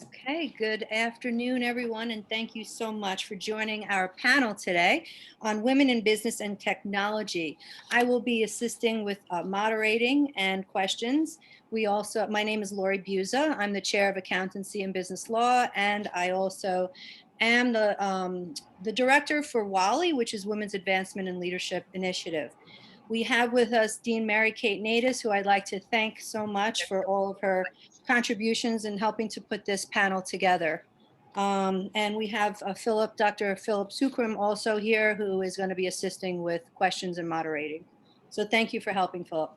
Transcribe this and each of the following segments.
Okay, good afternoon, everyone, and thank you so much for joining our panel today on Women in Business and Technology. I will be assisting with moderating and questions. My name is Lori Buza. I'm the Chair of Accountancy and Business Law, and I also am the Director for WALI, which is Women's Advancement and Leadership Initiative. We have with us Dean Mary Kate Natus, who I'd like to thank so much for all of her contributions in helping to put this panel together. And we have Dr. Philip Sukram also here, who is going to be assisting with questions and moderating. So thank you for helping, Philip.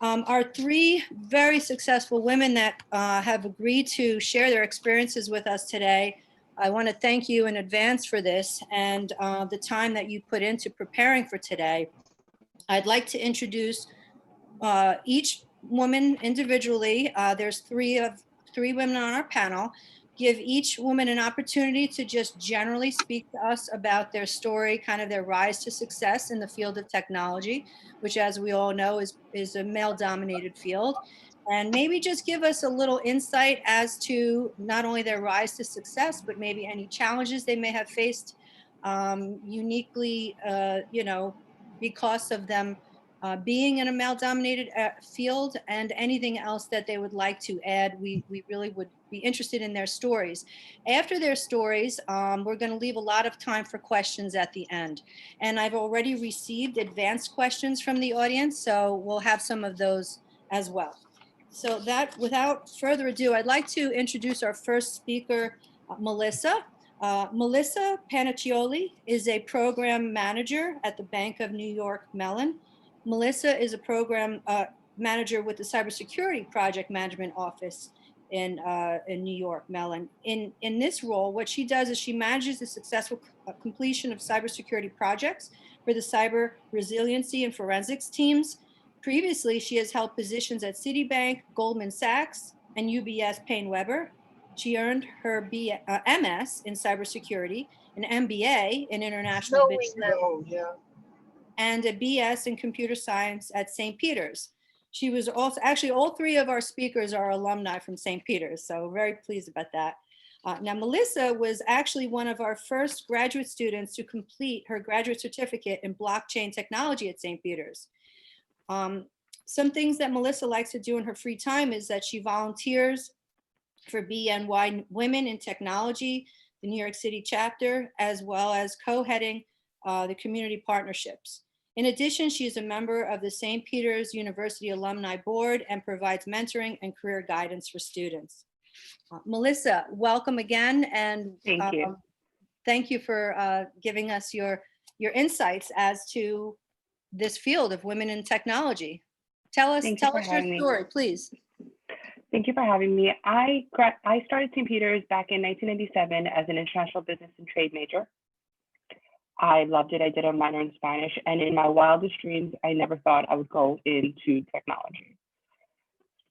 Our three very successful women that have agreed to share their experiences with us today, I want to thank you in advance for this and the time that you put into preparing for today. I'd like to introduce each woman individually. There's three women on our panel. Give each woman an opportunity to just generally speak to us about their story, kind of their rise to success in the field of technology, which, as we all know, is a male-dominated field. And maybe just give us a little insight as to not only their rise to success, but maybe any challenges they may have faced uniquely, because of them being in a male-dominated field, and anything else that they would like to add. We really would be interested in their stories. After their stories, we're going to leave a lot of time for questions at the end. And I've already received advanced questions from the audience, so we'll have some of those as well. So that, without further ado, I'd like to introduce our first speaker, Melissa. Melissa Paniccioli is a program manager at the Bank of New York Mellon. Melissa is a program manager with the Cybersecurity Project Management Office in New York Mellon. In this role, what she does is she manages the successful completion of cybersecurity projects for the cyber resiliency and forensics teams. Previously, she has held positions at Citibank, Goldman Sachs, and UBS PaineWebber. She earned her MS in cybersecurity, an MBA in international business, and a BS in computer science at St. Peter's. She was also, actually, all three of our speakers are alumni from St. Peter's, so very pleased about that. Now, Melissa was actually one of our first graduate students to complete her graduate certificate in blockchain technology at St. Peter's. Some things that Melissa likes to do in her free time is that she volunteers for BNY Women in Technology, the New York City chapter, as well as co-heading the community partnerships. In addition, she is a member of the St. Peter's University Alumni Board and provides mentoring and career guidance for students. Melissa, welcome again, and thank you. Thank you for giving us your insights as to this field of women in technology. Tell us your story, please. Thank you for having me. I started St. Peter's back in 1997 as an international business and trade major. I loved it. I did a minor in Spanish, and in my wildest dreams, I never thought I would go into technology.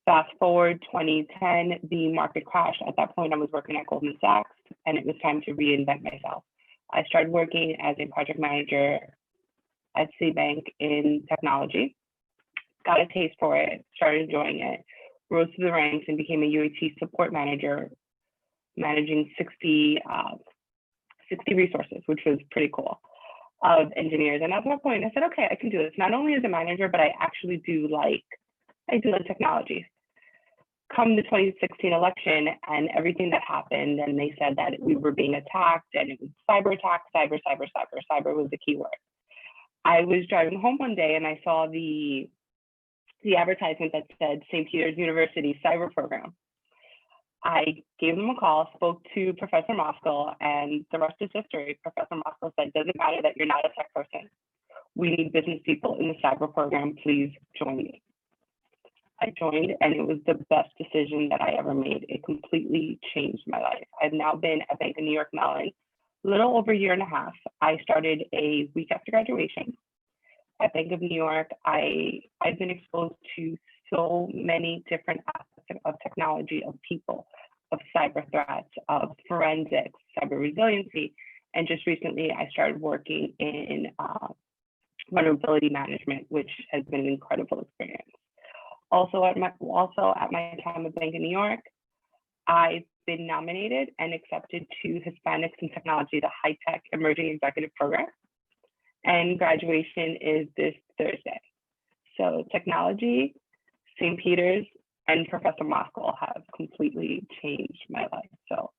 Fast forward 2010, the market crashed. At that point, I was working at Goldman Sachs, and it was time to reinvent myself. I started working as a project manager at Citibank in technology, got a taste for it, started enjoying it, rose through the ranks and became a UAT support manager, managing 60 resources, which was pretty cool, of engineers. And at that point, I said, okay, I can do this. Not only as a manager, but I actually do like technology. Come the 2016 election and everything that happened, and they said that we were being attacked, and it was cyber attack, cyber was the key word. I was driving home one day and I saw the advertisement that said St. Peter's University cyber program. I gave them a call, spoke to Professor Moskal, and the rest is history. Professor Moskal said, doesn't matter that you're not a tech person. We need business people in the cyber program. Please join me. I joined, and it was the best decision that I ever made. It completely changed my life. I've now been at Bank of New York Mellon a little over a year and a half. I started a week after graduation. At Bank of New York, I've been exposed to so many different aspects of technology, of people, of cyber threats, of forensics, cyber resiliency. And just recently, I started working in vulnerability management, which has been an incredible experience. Also at my time at Bank of New York, I've been nominated and accepted to Hispanics in Technology, the High Tech Emerging Executive Program. And graduation is this Thursday. So technology, St. Peter's, and Professor Moskal have completely changed my life. So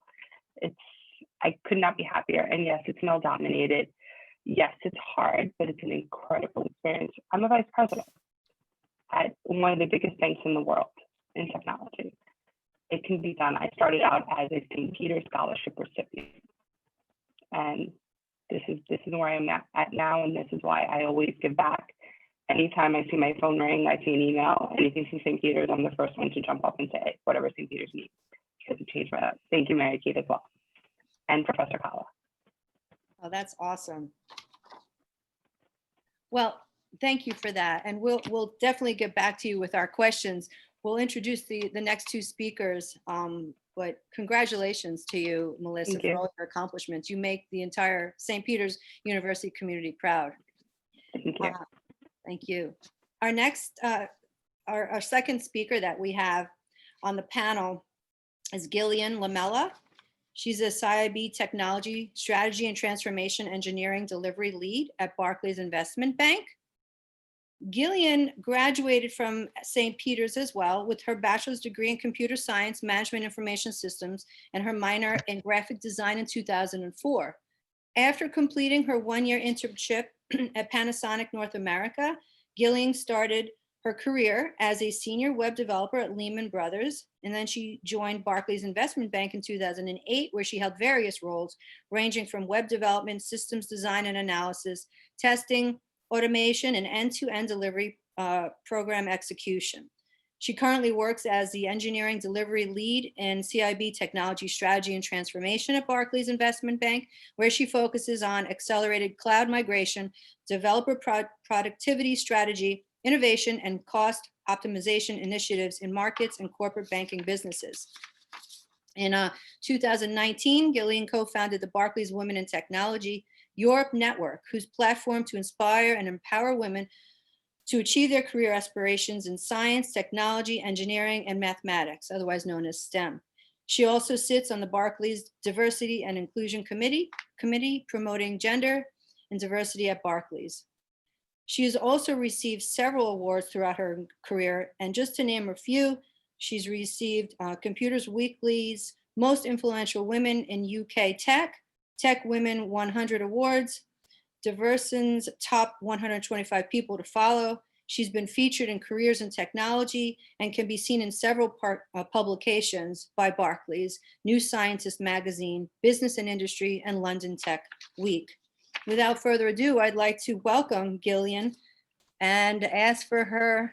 I could not be happier. And yes, it's male dominated. Yes, it's hard, but it's an incredible experience. I'm a vice president at one of the biggest banks in the world in technology. It can be done. I started out as a St. Peter's Scholarship recipient. And this is where I'm at now, and this is why I always give back. Anytime I see my phone ring, I see an email, anything from St. Peter's, I'm the first one to jump up and say, whatever St. Peter's needs, because it changed my life. Thank you, Mary Kate, as well. And Professor Kala. Oh, that's awesome. Well, thank you for that. And we'll definitely get back to you with our questions. We'll introduce the next two speakers. But congratulations to you, Melissa, for all your accomplishments. You make the entire St. Peter's University community proud. Thank you. Thank you. Our next, our second speaker that we have on the panel is Gillian Lamella. She's a CIB Technology Strategy and Transformation Engineering Delivery Lead at Barclays Investment Bank. Gillian graduated from St. Peter's as well with her bachelor's degree in computer science, management information systems, and her minor in graphic design in 2004. After completing her one-year internship at Panasonic North America, Gillian started her career as a senior web developer at Lehman Brothers, and then she joined Barclays Investment Bank in 2008, where she held various roles ranging from web development, systems design and analysis, testing, automation, and end-to-end delivery program execution. She currently works as the engineering delivery lead in CIB Technology Strategy and Transformation at Barclays Investment Bank, where she focuses on accelerated cloud migration, developer productivity strategy, innovation, and cost optimization initiatives in markets and corporate banking businesses. In 2019, Gillian co-founded the Barclays Women in Technology Europe Network, whose platform to inspire and empower women to achieve their career aspirations in science, technology, engineering, and mathematics, otherwise known as STEM. She also sits on the Barclays Diversity and Inclusion Committee promoting gender and diversity at Barclays. She has also received several awards throughout her career, and just to name a few, she's received Computers Weekly's Most Influential Women in UK Tech Women 100 Awards, Diverson's Top 125 People to Follow. She's been featured in Careers in Technology and can be seen in several publications by Barclays, New Scientist Magazine, Business and Industry, and London Tech Week. Without further ado, I'd like to welcome Gillian and ask for her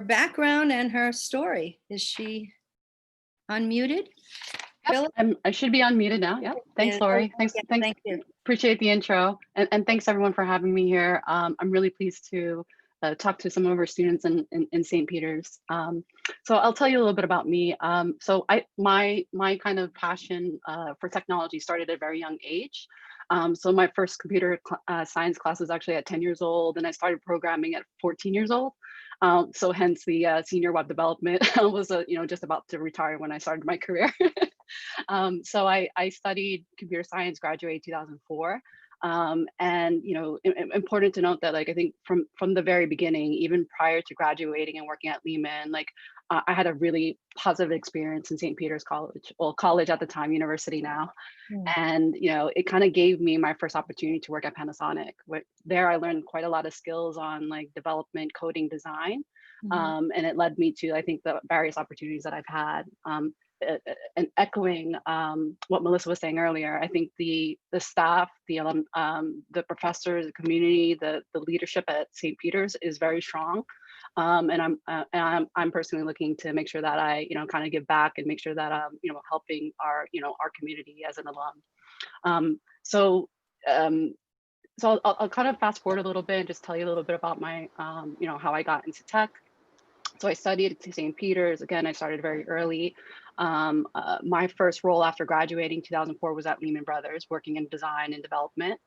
background and her story. Is she unmuted? Yep, I should be unmuted now. Yeah. Thanks, Lori. Thanks. Thank you. Appreciate the intro. And thanks everyone for having me here. I'm really pleased to talk to some of our students in St. Peter's. So I'll tell you a little bit about me. So my kind of passion for technology started at a very young age. So my first computer science class was actually at 10 years old, and I started programming at 14 years old. So hence the senior web development. I was just about to retire when I started my career. So I studied computer science, graduated 2004. And important to note that, like, I think from the very beginning, even prior to graduating and working at Lehman, like I had a really positive experience in St. Peter's College, well, college at the time, university now. And it kind of gave me my first opportunity to work at Panasonic. There I learned quite a lot of skills on like development, coding, design. And it led me to, I think, the various opportunities that I've had. And echoing what Melissa was saying earlier, I think the staff, the professors, the community, the leadership at St. Peter's is very strong. And I'm personally looking to make sure that I kind of give back and make sure that I'm helping our community as an alum. So I'll kind of fast forward a little bit and just tell you a little bit about my how I got into tech. So I studied at St. Peter's. Again, I started very early. My first role after graduating 2004 was at Lehman Brothers, working in design and development.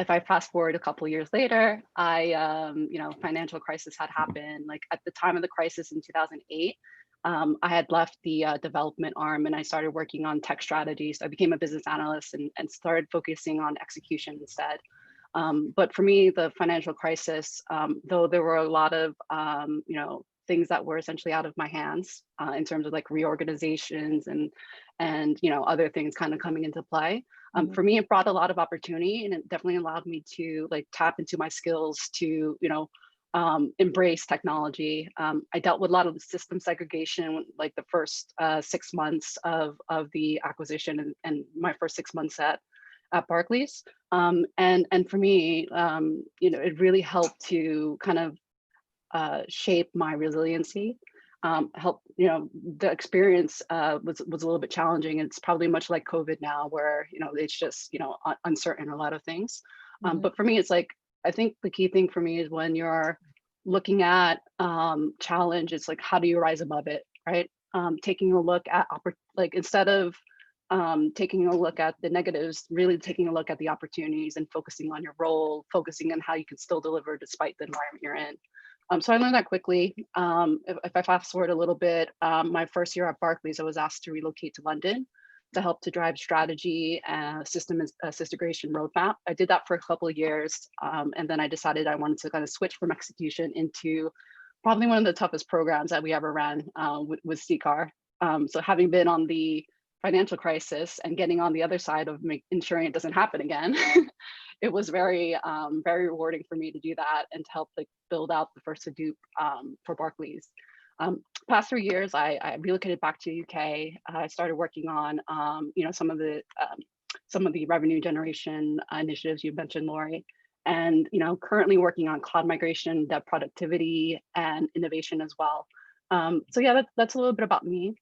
If I fast forward a couple of years later, financial crisis had happened. Like at the time of the crisis in 2008, I had left the development arm and I started working on tech strategy. So I became a business analyst and started focusing on execution instead. But for me, the financial crisis, though there were a lot of things that were essentially out of my hands in terms of like reorganizations and other things kind of coming into play. For me, it brought a lot of opportunity, and it definitely allowed me to like tap into my skills to embrace technology. I dealt with a lot of the system segregation, like the first 6 months of the acquisition and my first 6 months at Barclays. And for me, it really helped to kind of shape my resiliency. Help, the experience was a little bit challenging. It's probably much like COVID now, where it's just uncertain a lot of things. But for me, it's like I think the key thing for me is when you're looking at challenge, it's like how do you rise above it, right? Taking a look at like instead of taking a look at the negatives, really taking a look at the opportunities and focusing on your role, focusing on how you can still deliver despite the environment you're in. So I learned that quickly. If I fast forward a little bit, my first year at Barclays, I was asked to relocate to London to help to drive strategy and system integration roadmap. I did that for a couple of years. And then I decided I wanted to kind of switch from execution into probably one of the toughest programs that we ever ran with CCAR. So having been on the financial crisis and getting on the other side of ensuring it doesn't happen again, it was very rewarding for me to do that and to help like build out the first Hadoop for Barclays. Past 3 years, I relocated back to UK. I started working on some of the revenue generation initiatives you mentioned, Lori, and currently working on cloud migration, dev productivity, and innovation as well. So yeah, that's a little bit about me.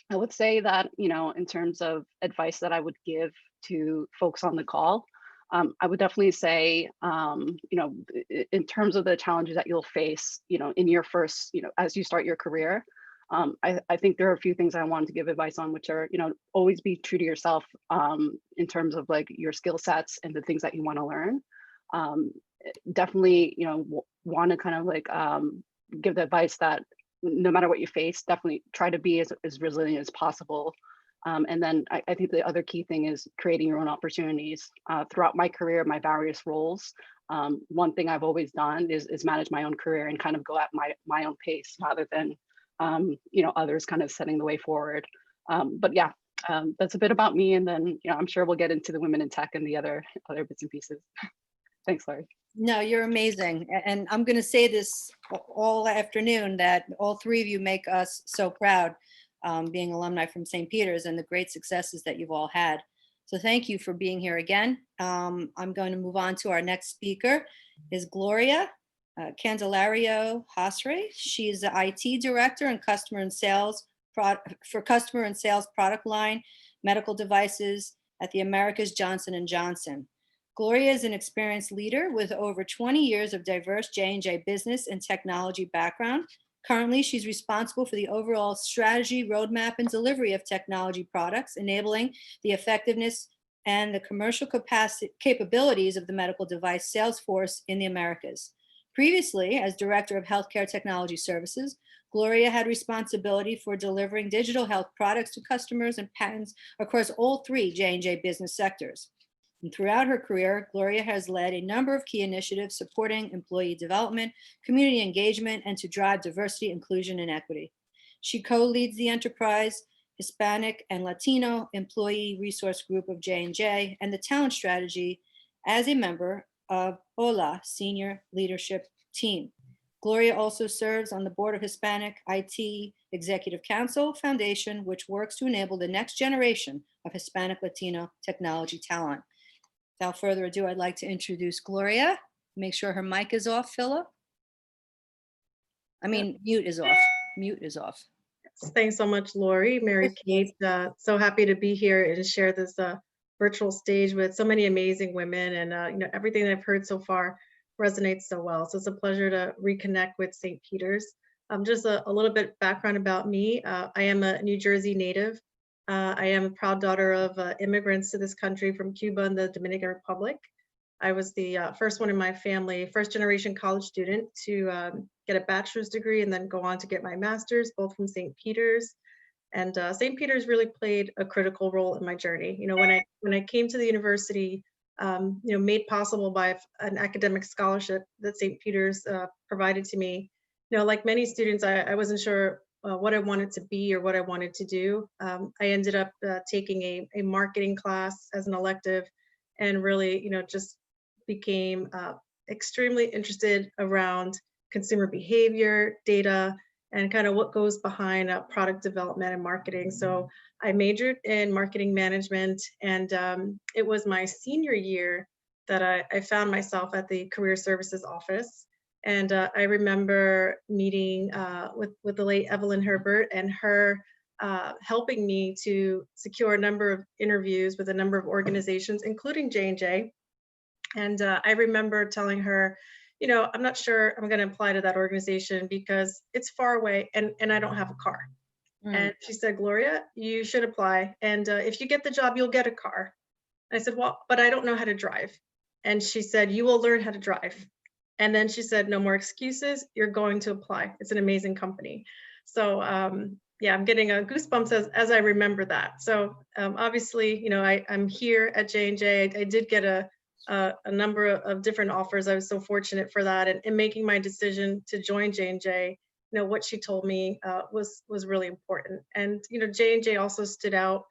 I would say that in terms of advice that I would give to folks on the call, I would definitely say, in terms of the challenges that you'll face, in your first, as you start your career, I think there are a few things I wanted to give advice on, which are, always be true to yourself in terms of like your skill sets and the things that you want to learn. Definitely, want to kind of like give the advice that no matter what you face, definitely try to be as resilient as possible. And then I think the other key thing is creating your own opportunities. Throughout my career, my various roles, one thing I've always done is manage my own career and kind of go at my own pace rather than, others kind of setting the way forward. But yeah, that's a bit about me. And then, I'm sure we'll get into the women in tech and the other bits and pieces. Thanks, Larry. No, you're amazing. And I'm going to say this all afternoon that all three of you make us so proud, being alumni from St. Peter's and the great successes that you've all had. So thank you for being here again. I'm going to move on to our next speaker is Gloria Candelario Hasre. She is the IT director and customer and sales product line, medical devices at the Americas Johnson & Johnson. Gloria is an experienced leader with over 20 years of diverse J&J business and technology background. Currently, she's responsible for the overall strategy, roadmap, and delivery of technology products, enabling the effectiveness and the commercial capabilities of the medical device sales force in the Americas. Previously, as Director of Healthcare Technology Services, Gloria had responsibility for delivering digital health products to customers and patents across all three J&J business sectors. And throughout her career, Gloria has led a number of key initiatives supporting employee development, community engagement, and to drive diversity, inclusion, and equity. She co-leads the enterprise Hispanic and Latino employee resource group of J&J and the talent strategy as a member of WALI senior leadership team. Gloria also serves on the board of Hispanic IT Executive Council Foundation, which works to enable the next generation of Hispanic Latino technology talent. Without further ado, I'd like to introduce Gloria. Make sure her mic is off, Philip. Mute is off. Mute is off. Thanks so much, Lori, Mary Kate. So happy to be here and share this virtual stage with so many amazing women, and everything that I've heard so far resonates so well. So it's a pleasure to reconnect with St. Peter's. Just a little bit background about me. I am a New Jersey native. I am a proud daughter of immigrants to this country from Cuba and the Dominican Republic. I was the first one in my family, first generation college student to get a bachelor's degree and then go on to get my master's, both from St. Peter's. And St. Peter's really played a critical role in my journey. When I came to the university, made possible by an academic scholarship that St. Peter's provided to me. Like many students, I wasn't sure what I wanted to be or what I wanted to do. I ended up taking a marketing class as an elective, and really, just became extremely interested around consumer behavior, data, and kind of what goes behind product development and marketing. So I majored in marketing management, and it was my senior year that I found myself at the career services office. And I remember meeting with the late Evelyn Herbert, and her helping me to secure a number of interviews with a number of organizations, including J&J. And I remember telling her, I'm not sure I'm going to apply to that organization because it's far away and I don't have a car. And she said, Gloria, you should apply. And if you get the job, you'll get a car. I said, well, but I don't know how to drive. And she said, you will learn how to drive. And then she said, no more excuses. You're going to apply. It's an amazing company. So yeah, I'm getting goosebumps as I remember that. So obviously, I'm here at J&J. I did get a number of different offers. I was so fortunate for that. And in making my decision to join J&J, what she told me was really important. And, J&J also stood out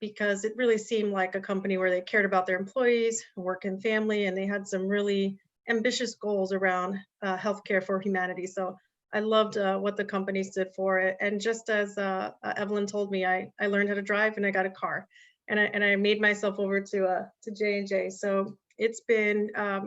because it really seemed like a company where they cared about their employees, work and family, and they had some really ambitious goals around healthcare for humanity. So I loved what the company stood for. And just as Evelyn told me, I learned how to drive and I got a car, and I made myself over to J&J. So it's been a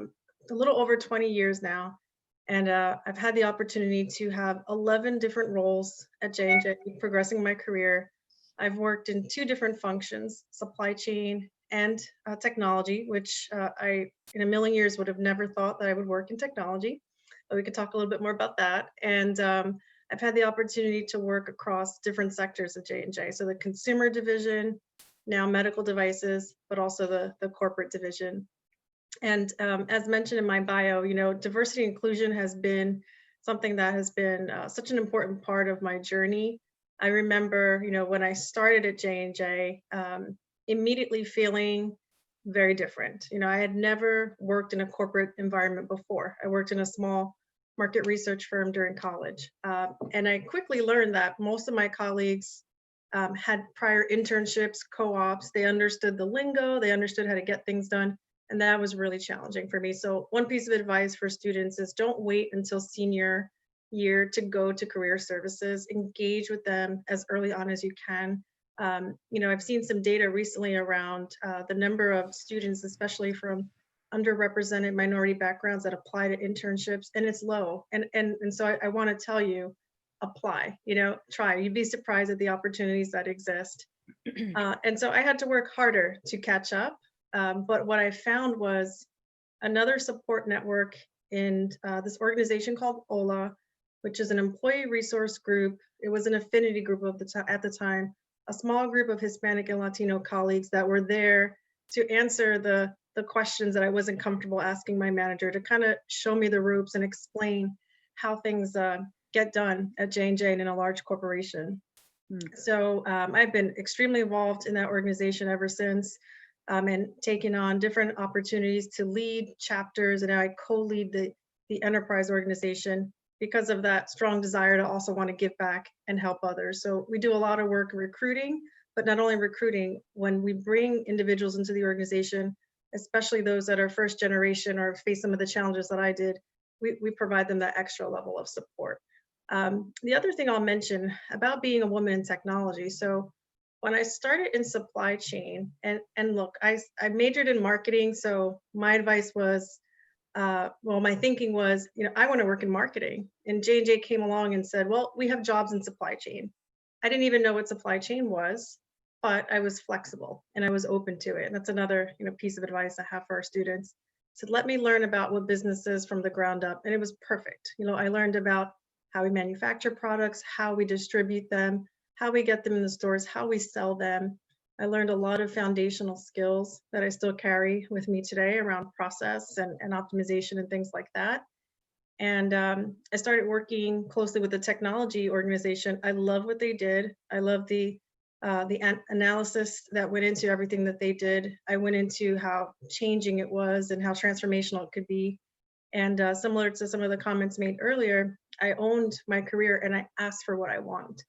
little over 20 years now. And I've had the opportunity to have 11 different roles at J&J, progressing my career. I've worked in 2 different functions, supply chain and technology, which I, in a million years, would have never thought that I would work in technology. But we could talk a little bit more about that. And I've had the opportunity to work across different sectors of J&J. So the consumer division, now medical devices, but also the corporate division. And as mentioned in my bio, diversity and inclusion has been something that has been such an important part of my journey. I remember, when I started at J&J, immediately feeling very different. I had never worked in a corporate environment before. I worked in a small market research firm during college. And I quickly learned that most of my colleagues had prior internships, co-ops. They understood the lingo, they understood how to get things done. And that was really challenging for me. So one piece of advice for students is don't wait until senior year to go to career services. Engage with them as early on as you can. I've seen some data recently around the number of students, especially from underrepresented minority backgrounds, that apply to internships, and it's low. And so I want to tell you, apply, try. You'd be surprised at the opportunities that exist. And so I had to work harder to catch up. But what I found was another support network in this organization called WALI, which is an employee resource group. It was an affinity group at the time, a small group of Hispanic and Latino colleagues that were there to answer the questions that I wasn't comfortable asking my manager, to kind of show me the ropes and explain how things get done at J&J and in a large corporation. So I've been extremely involved in that organization ever since. And taking on different opportunities to lead chapters, and I co-lead the enterprise organization because of that strong desire to also want to give back and help others. So we do a lot of work recruiting, but not only recruiting. When we bring individuals into the organization, especially those that are first generation or face some of the challenges that I did, we provide them that extra level of support. The other thing I'll mention about being a woman in technology. So when I started in supply chain, and look, I majored in marketing, so my advice was, my thinking was, I want to work in marketing. And J&J came along and said, well, we have jobs in supply chain. I didn't even know what supply chain was, but I was flexible and I was open to it. And that's another piece of advice I have for our students. So let me learn about what business is from the ground up. And it was perfect. I learned about how we manufacture products, how we distribute them, how we get them in the stores, how we sell them. I learned a lot of foundational skills that I still carry with me today around process and optimization and things like that. And I started working closely with the technology organization. I love what they did. I love the analysis that went into everything that they did. I went into how changing it was and how transformational it could be. And similar to some of the comments made earlier, I owned my career and I asked for what I want.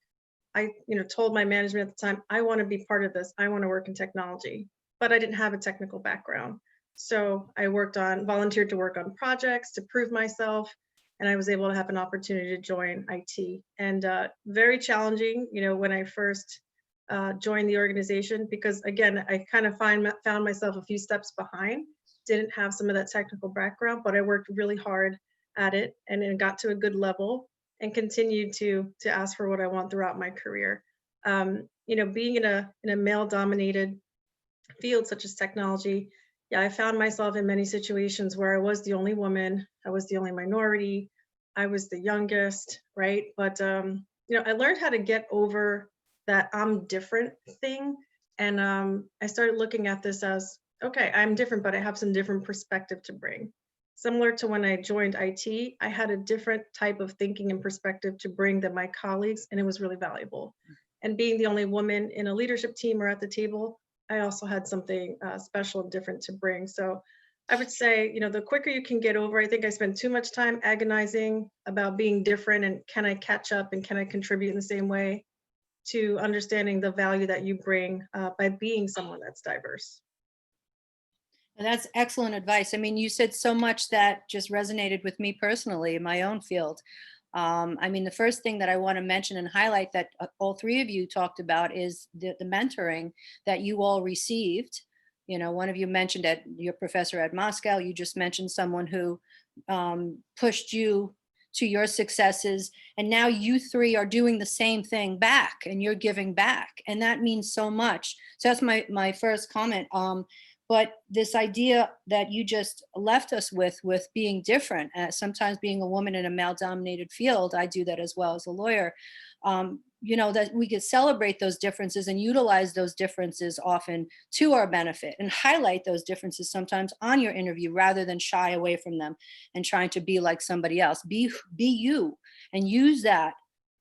I, told my management at the time, I want to be part of this. I want to work in technology, but I didn't have a technical background. So I volunteered to work on projects to prove myself, and I was able to have an opportunity to join IT. And very challenging, when I first joined the organization, because again, I kind of found myself a few steps behind, didn't have some of that technical background, but I worked really hard at it and then got to a good level and continued to ask for what I want throughout my career. Being in a male dominated field such as technology, yeah, I found myself in many situations where I was the only woman, I was the only minority, I was the youngest, right? But I learned how to get over that I'm different thing, and I started looking at this as, okay, I'm different, but I have some different perspective to bring. Similar to when I joined IT, I had a different type of thinking and perspective to bring than my colleagues, and it was really valuable. And being the only woman in a leadership team or at the table, I also had something special and different to bring. So I would say, the quicker you can get over, I think I spend too much time agonizing about being different and can I catch up and can I contribute in the same way, to understanding the value that you bring by being someone that's diverse. And that's excellent advice. I mean, you said so much that just resonated with me personally in my own field. I mean, the first thing that I want to mention and highlight that all three of you talked about is the mentoring that you all received. One of you mentioned at your professor at Moscow, you just mentioned someone who pushed you to your successes. And now you three are doing the same thing back and you're giving back. And that means so much. So that's my first comment. But this idea that you just left us with being different, sometimes being a woman in a male dominated field, I do that as well as a lawyer, that we could celebrate those differences and utilize those differences often to our benefit and highlight those differences sometimes on your interview rather than shy away from them and trying to be like somebody else. Be you and use that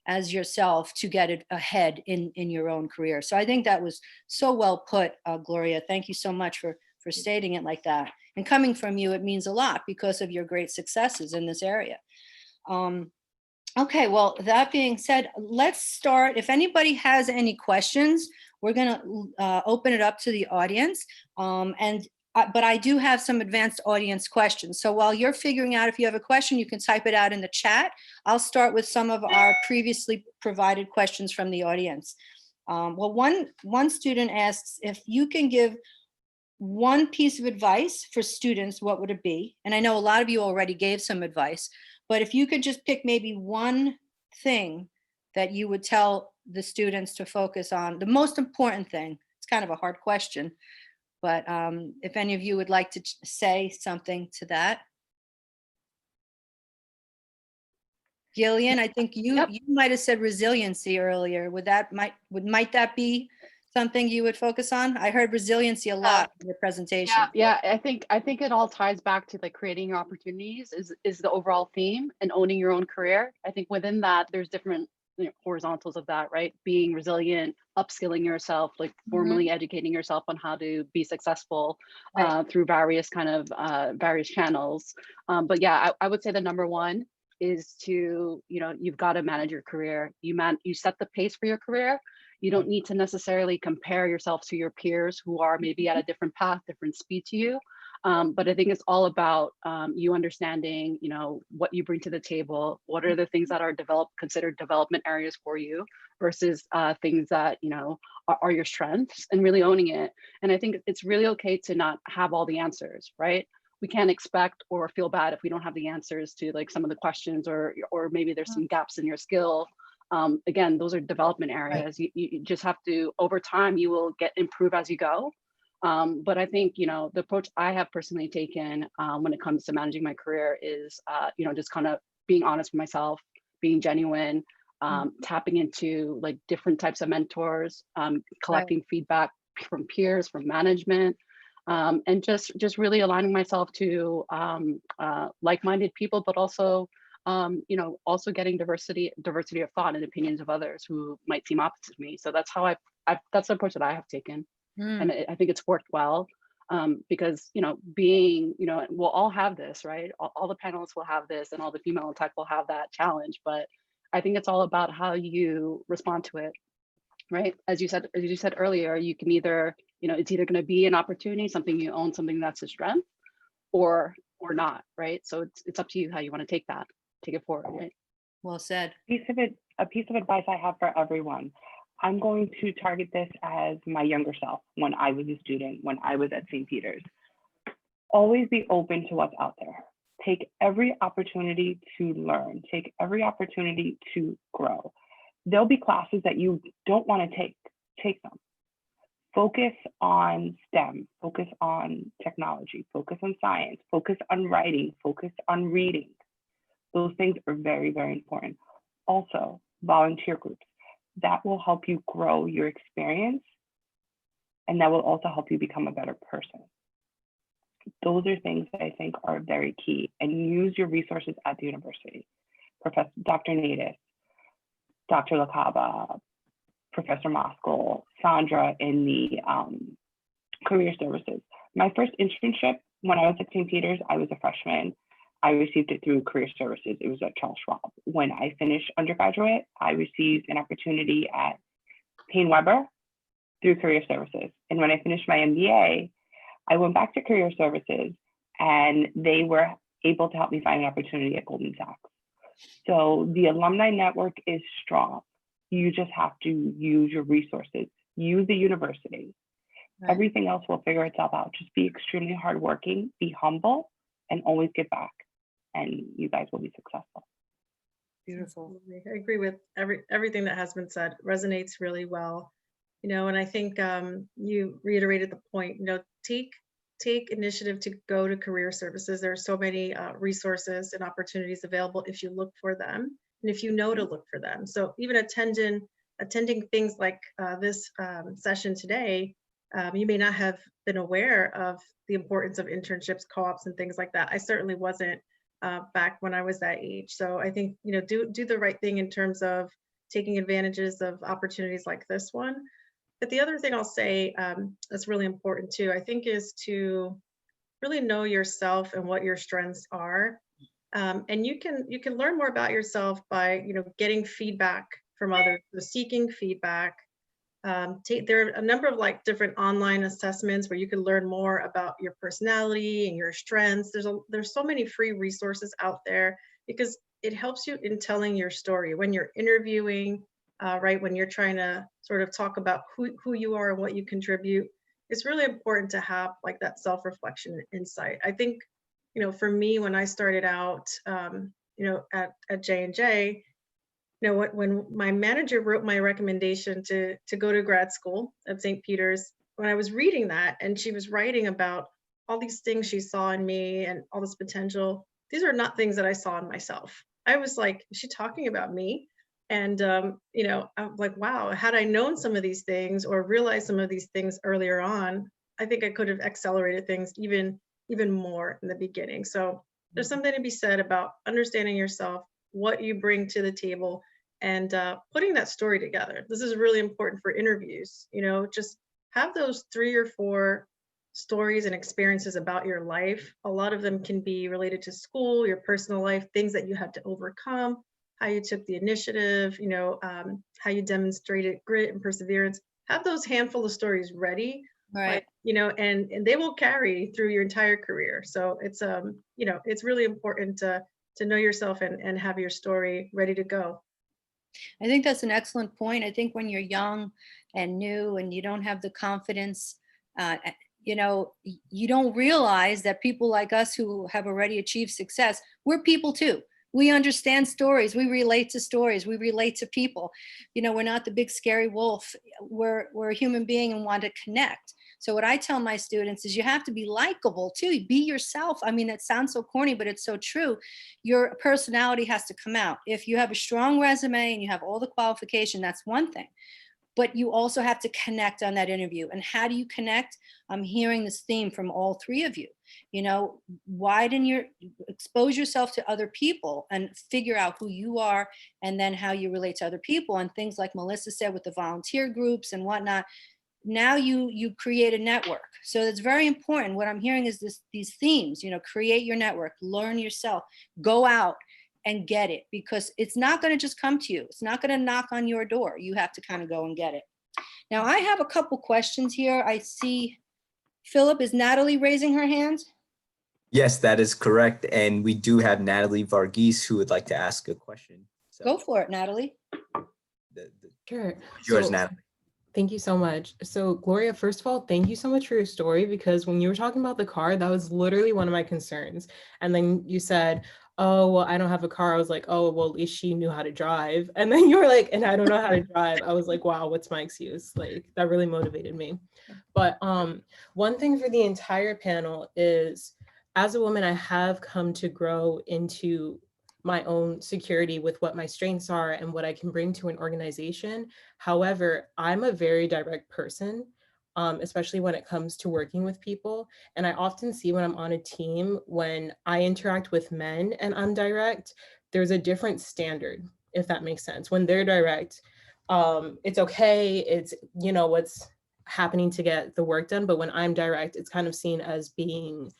as yourself to get it ahead in your own career. So I think that was so well put, Gloria. Thank you so much for stating it like that. And coming from you, it means a lot because of your great successes in this area. Okay, well, that being said, let's start. If anybody has any questions, we're going to open it up to the audience. But I do have some advanced audience questions. So while you're figuring out if you have a question, you can type it out in the chat. I'll start with some of our previously provided questions from the audience. Well, one student asks, if you can give one piece of advice for students, what would it be? And I know a lot of you already gave some advice, but if you could just pick maybe one thing that you would tell the students to focus on, the most important thing, it's kind of a hard question, but if any of you would like to say something to that. Gillian, I think you might have said resiliency earlier. Might that be something you would focus on? I heard resiliency a lot in your presentation. Yeah. I think it all ties back to like creating your opportunities is the overall theme, and owning your own career. I think within that, there's different horizontals of that, right? Being resilient, upskilling yourself, like formally educating yourself on how to be successful through various various channels. But yeah, I would say the number one is to, you've got to manage your career. You set the pace for your career. You don't need to necessarily compare yourself to your peers who are maybe at a different path, different speed to you. But I think it's all about you understanding, what you bring to the table. What are the things that are considered development areas for you versus things that, are your strengths, and really owning it. And I think it's really okay to not have all the answers, right? We can't expect or feel bad if we don't have the answers to like some of the questions, or maybe there's some gaps in your skill. Again, those are development areas. You just have to, over time, you will improve as you go. But I think, the approach I have personally taken when it comes to managing my career is, just kind of being honest with myself, being genuine, tapping into like different types of mentors, collecting feedback from peers, from management, and just really aligning myself to like-minded people, but also also getting diversity of thought and opinions of others who might seem opposite to me. So that's how that's the approach that I have taken, and I think it's worked well. Because being we'll all have this, right? All the panelists will have this, and all the female in tech will have that challenge. But I think it's all about how you respond to it, right? As you said earlier, you can either it's either going to be an opportunity, something you own, something that's a strength, or not, right? So it's up to you how you want to take it forward, right? Well said. A piece of advice I have for everyone. I'm going to target this as my younger self when I was a student, when I was at St. Peter's. Always be open to what's out there. Take every opportunity to learn. Take every opportunity to grow. There'll be classes that you don't want to take. Take them. Focus on STEM. Focus on technology. Focus on science. Focus on writing. Focus on reading. Those things are very, very important. Also, volunteer groups. That will help you grow your experience, and that will also help you become a better person. Those are things that I think are very key, and use your resources at the university. Professor Dr. Natus, Dr. LaCava, Professor Moskal, Sandra in the career services. My first internship when I was at St. Peter's, I was a freshman. I received it through career services. It was at Charles Schwab. When I finished undergraduate, I received an opportunity at Payne Weber through career services. And when I finished my MBA, I went back to career services, and they were able to help me find an opportunity at Goldman Sachs. So the alumni network is strong. You just have to use your resources, use the university. Right. Everything else will figure itself out. Just be extremely hardworking, be humble, and always give back, and you guys will be successful. Beautiful. I agree with everything that has been said. Resonates really well. And I think you reiterated the point, take initiative to go to career services. There are so many resources and opportunities available if you look for them, and if you know to look for them. So even attending things like this session today, you may not have been aware of the importance of internships, co-ops, and things like that. I certainly wasn't back when I was that age. So I think, do the right thing in terms of taking advantages of opportunities like this one. But the other thing I'll say that's really important too, I think, is to really know yourself and what your strengths are. And you can learn more about yourself by, getting feedback from others, so seeking feedback. There are a number of different online assessments where you can learn more about your personality and your strengths. There's so many free resources out there, because it helps you in telling your story when you're interviewing, right? When you're trying to sort of talk about who you are and what you contribute. It's really important to have that self-reflection and insight. I think, for me, when I started out, at J&J, when my manager wrote my recommendation to go to grad school at St. Peter's, when I was reading that, and she was writing about all these things she saw in me and all this potential, these are not things that I saw in myself. I was like, is she talking about me? And, I'm like, wow, had I known some of these things or realized some of these things earlier on, I think I could have accelerated things even more in the beginning. So there's something to be said about understanding yourself, what you bring to the table, and putting that story together. This is really important for interviews. Just have those 3 or 4 stories and experiences about your life. A lot of them can be related to school, your personal life, things that you had to overcome, how you took the initiative, how you demonstrated grit and perseverance. Have those handful of stories ready, right? And they will carry through your entire career. So it's it's really important to know yourself and have your story ready to go. I think that's an excellent point. I think when you're young and new and you don't have the confidence, you don't realize that people like us who have already achieved success, we're people too. We understand stories. We relate to stories. We relate to people. We're not the big scary wolf. We're a human being and want to connect. So what I tell my students is you have to be likable too. Be yourself. I mean, it sounds so corny, but it's so true. Your personality has to come out. If you have a strong resume and you have all the qualification, that's one thing. but you also have to connect on that interview. And how do you connect? I'm hearing this theme from all three of you. You know, expose yourself to other people and figure out who you are and then how you relate to other people. And things like Melissa said with the volunteer groups and whatnot, now you create a network. So it's very important. What I'm hearing is these themes, you know, create your network, learn yourself, go out and get it, because it's not going to just come to you. It's not going to knock on your door. You have to kind of go and get it. Now, I have a couple questions here. I see Philip, is Natalie raising her hand? Yes, that is correct. And we do have Natalie Varghese who would like to ask a question. So Go for it, Natalie. Sure. yours, So, Natalie. thank you so much. So, Gloria, first of all, thank you so much for your story, because when you were talking about the car, that was literally one of my concerns. And then you said, oh, well, I don't have a car. I was like, oh, well, at least she knew how to drive. And then you were like, and I don't know how to drive. I was like, wow, what's my excuse? Like, that really motivated me. But one thing for the entire panel is, as a woman, I have come to grow into my own security with what my strengths are and what I can bring to an organization. However, I'm a very direct person, especially when it comes to working with people. And I often see when I'm on a team, when I interact with men and I'm direct, there's a different standard, if that makes sense. When they're direct, it's okay, it's, you know, what's happening to get the work done. But when I'm direct, it's kind of seen as being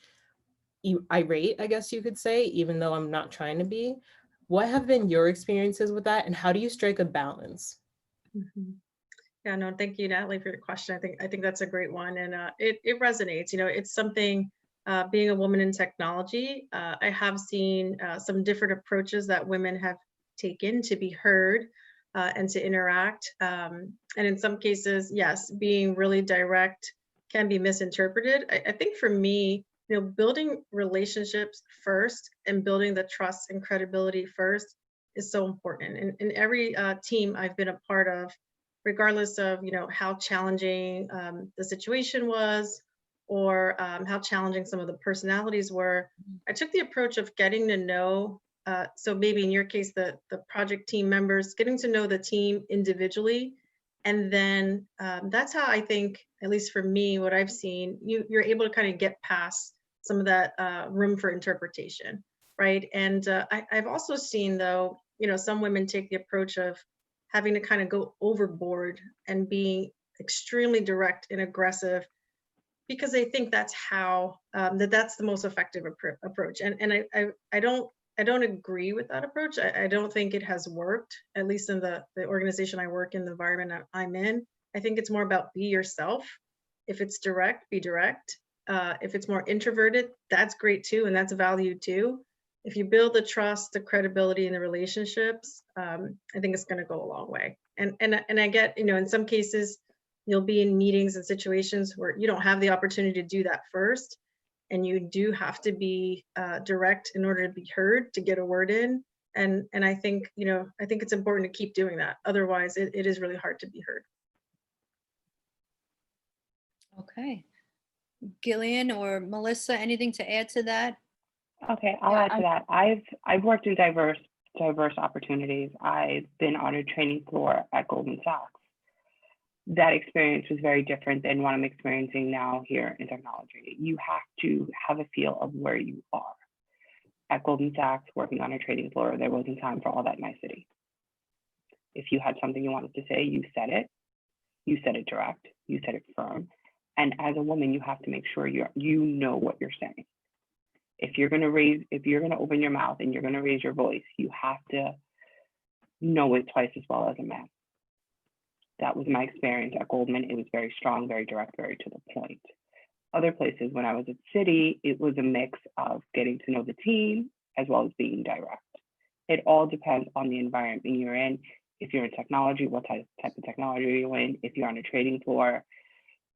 irate, I guess you could say, even though I'm not trying to be. What have been your experiences with that, and how do you strike a balance? Mhm. Yeah, no, thank you, Natalie, for your question. I think that's a great one, and it resonates. You know, it's something. Being a woman in technology, I have seen some different approaches that women have taken to be heard and to interact. And in some cases, yes, being really direct can be misinterpreted. I think for me, you know, building relationships first and building the trust and credibility first is so important. And in every team I've been a part of, regardless of, you know, how challenging the situation was, or how challenging some of the personalities were, I took the approach of getting to know, so maybe in your case, the project team members, getting to know the team individually. And then that's how I think, at least for me, what I've seen, you're able to kind of get past some of that room for interpretation, right? And I've also seen, though, you know, some women take the approach of having to kind of go overboard and being extremely direct and aggressive, because they think that's how that's the most effective approach. And I don't agree with that approach. I don't think it has worked, at least in the organization I work in, the environment I'm in. I think it's more about be yourself. If it's direct, be direct. If it's more introverted, that's great too, and that's valued too. If you build the trust, the credibility in the relationships, I think it's going to go a long way. And I get, you know, in some cases, you'll be in meetings and situations where you don't have the opportunity to do that first, and you do have to be direct in order to be heard, to get a word in. And I think, you know, I think it's important to keep doing that. Otherwise, it is really hard to be heard. Okay. Gillian or Melissa, anything to add to that? Okay, I'll add to that. I've worked in diverse opportunities. I've been on a training floor at Goldman Sachs. That experience was very different than what I'm experiencing now here in technology. You have to have a feel of where you are. At Goldman Sachs, working on a trading floor, there wasn't time for all that nicety. If you had something you wanted to say, you said it. You said it direct. You said it firm. And as a woman, you have to make sure you know what you're saying. If you're gonna open your mouth and you're gonna raise your voice, you have to know it twice as well as a man. That was my experience at Goldman. It was very strong, very direct, very to the point. Other places, when I was at Citi, it was a mix of getting to know the team as well as being direct. It all depends on the environment you're in. If you're in technology, what type of technology are you in? If you're on a trading floor,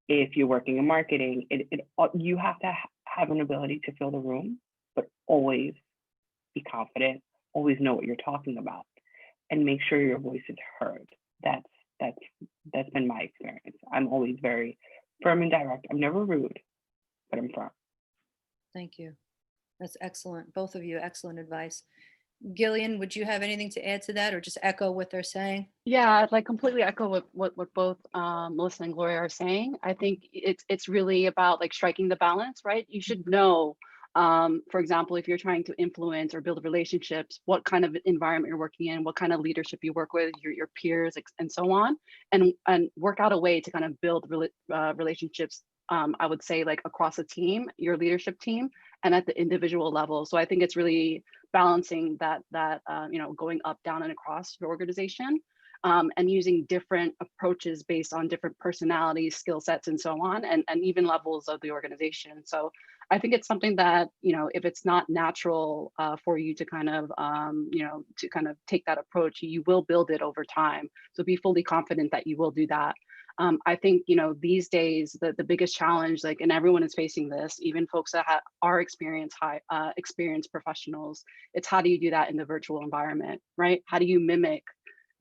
if you're working in marketing, you have to have an ability to fill the room, but always be confident, always know what you're talking about, and make sure your voice is heard. That's been my experience. I'm always very firm and direct. I'm never rude, but I'm firm. Thank you. That's excellent. Both of you, excellent advice. Gillian, would you have anything to add to that or just echo what they're saying? Yeah, I'd like completely echo what both Melissa and Gloria are saying. I think it's really about like striking the balance, right? You should know, for example, if you're trying to influence or build relationships, what kind of environment you're working in, what kind of leadership you work with, your peers, and so on, and work out a way to kind of build relationships. I would say like across a team, your leadership team, and at the individual level. So I think it's really balancing that going up, down, and across your organization, and using different approaches based on different personalities, skill sets, and so on, and even levels of the organization. So I think it's something that, if it's not natural for you to kind of, to kind of take that approach, you will build it over time. So be fully confident that you will do that. I think, these days, the biggest challenge, like, and everyone is facing this, even folks that are experienced professionals, it's how do you do that in the virtual environment, right? How do you mimic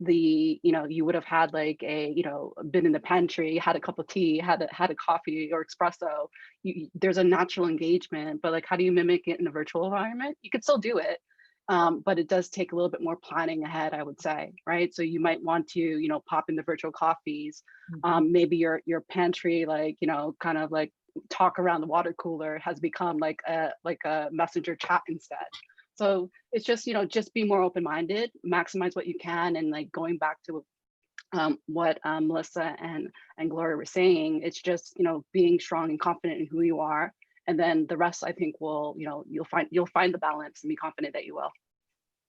you would have had like been in the pantry, had a cup of tea, had a coffee or espresso. There's a natural engagement, but like, how do you mimic it in a virtual environment? You could still do it, but it does take a little bit more planning ahead, I would say, right? So you might want to, pop in the virtual coffees, maybe your pantry, like, kind of like talk around the water cooler has become like a messenger chat instead. So it's just, just be more open-minded, maximize what you can. And like going back to what Melissa and Gloria were saying, it's just, being strong and confident in who you are. And then the rest, I think will, you'll find the balance and be confident that you will. All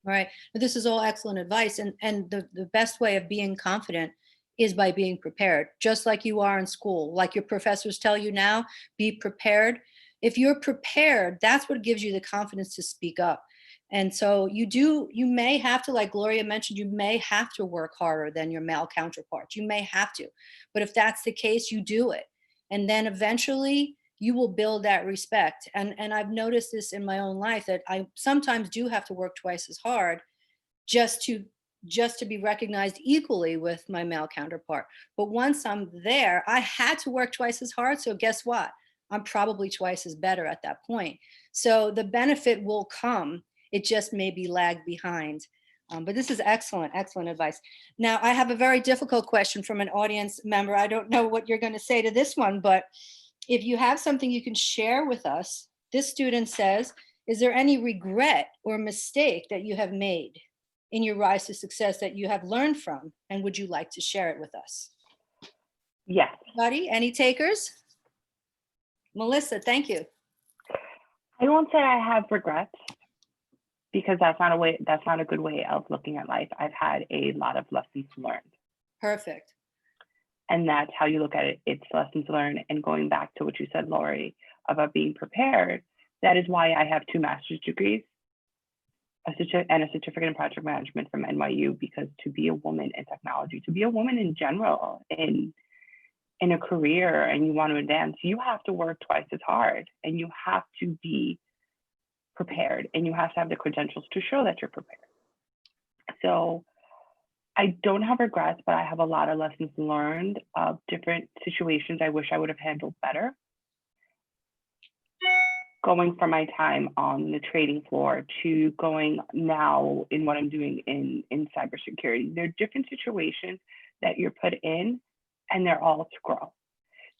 right. This is all excellent advice. And the best way of being confident is by being prepared, just like you are in school. Like your professors tell you now, be prepared. If you're prepared, that's what gives you the confidence to speak up. And so you may have to, like Gloria mentioned, you may have to work harder than your male counterparts. You may have to. But if that's the case, you do it. And then eventually you will build that respect. And I've noticed this in my own life that I sometimes do have to work twice as hard just to be recognized equally with my male counterpart. But once I'm there, I had to work twice as hard. So guess what? I'm probably twice as better at that point. So the benefit will come. It just may be lagged behind. But this is excellent, excellent advice. Now, I have a very difficult question from an audience member. I don't know what you're going to say to this one, but if you have something you can share with us, this student says, is there any regret or mistake that you have made in your rise to success that you have learned from? And would you like to share it with us? Yes. Buddy, any takers? Melissa, thank you. I won't say I have regrets because that's not a good way of looking at life. I've had a lot of lessons learned. Perfect. And that's how you look at it. It's lessons learned. And going back to what you said, Lori, about being prepared, that is why I have 2 master's degrees and a certificate in project management from NYU, because to be a woman in technology, to be a woman in general, in a career, and you want to advance, you have to work twice as hard, and you have to be prepared, and you have to have the credentials to show that you're prepared. So I don't have regrets, but I have a lot of lessons learned of different situations I wish I would have handled better. Going from my time on the trading floor to going now in what I'm doing in cybersecurity, there are different situations that you're put in, and they're all to grow.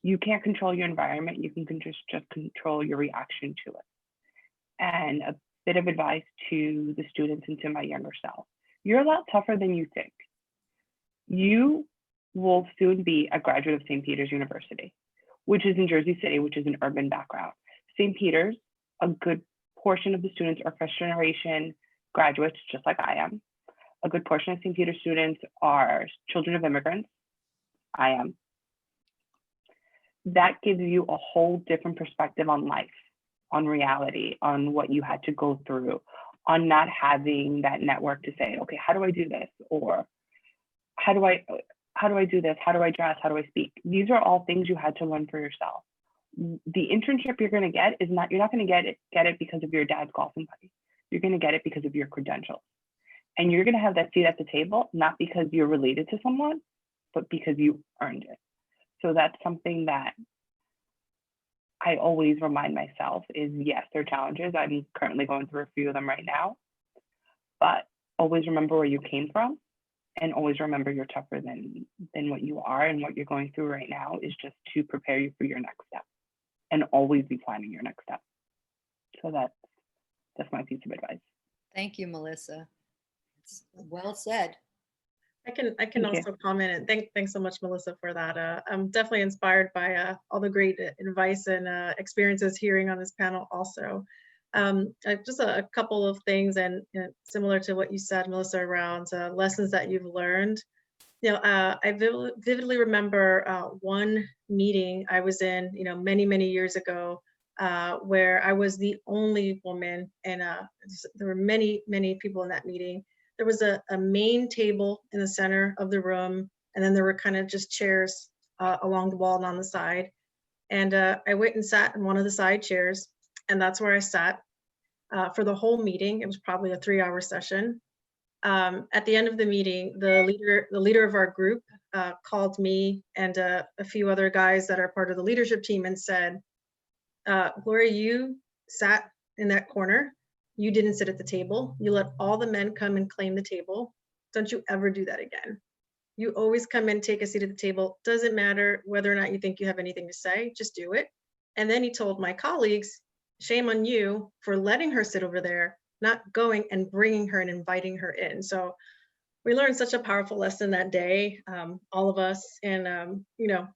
You can't control your environment. You can just control your reaction to it. And a bit of advice to the students and to my younger self. You're a lot tougher than you think. You will soon be a graduate of St. Peter's University, which is in Jersey City, which is an urban background. St. Peter's, a good portion of the students are first generation graduates, just like I am. A good portion of St. Peter's students are children of immigrants. I am. That gives you a whole different perspective on life, on reality, on what you had to go through, on not having that network to say, okay, how do I do this? Or how do I do this? How do I dress? How do I speak? These are all things you had to learn for yourself. The internship you're going to get you're not going to get it because of your dad's golfing buddy. You're going to get it because of your credentials. And you're going to have that seat at the table, not because you're related to someone, but because you earned it. So that's something that I always remind myself is, yes, there are challenges. I'm currently going through a few of them right now. but always remember where you came from, and always remember you're tougher than what you are, and what you're going through right now is just to prepare you for your next step, and always be planning your next step. So that's my piece of advice. Thank you, Melissa. It's well said. I can Thank you. also comment, and thanks so much, Melissa, for that. I'm definitely inspired by all the great advice and experiences hearing on this panel also. Just a couple of things, and similar to what you said, Melissa, around lessons that you've learned. I vividly remember one meeting I was in, many years ago, where I was the only woman, and there were many people in that meeting. There was a main table in the center of the room, and then there were kind of just chairs along the wall and on the side. And I went and sat in one of the side chairs, and that's where I sat for the whole meeting. It was probably a 3-hour session. At the end of the meeting, the leader of our group called me and a few other guys that are part of the leadership team and said, Gloria, you sat in that corner. You didn't sit at the table. You let all the men come and claim the table. Don't you ever do that again. You always come in, take a seat at the table. Doesn't matter whether or not you think you have anything to say, just do it. And then he told my colleagues, shame on you for letting her sit over there, not going and bringing her and inviting her in. So we learned such a powerful lesson that day, all of us. And,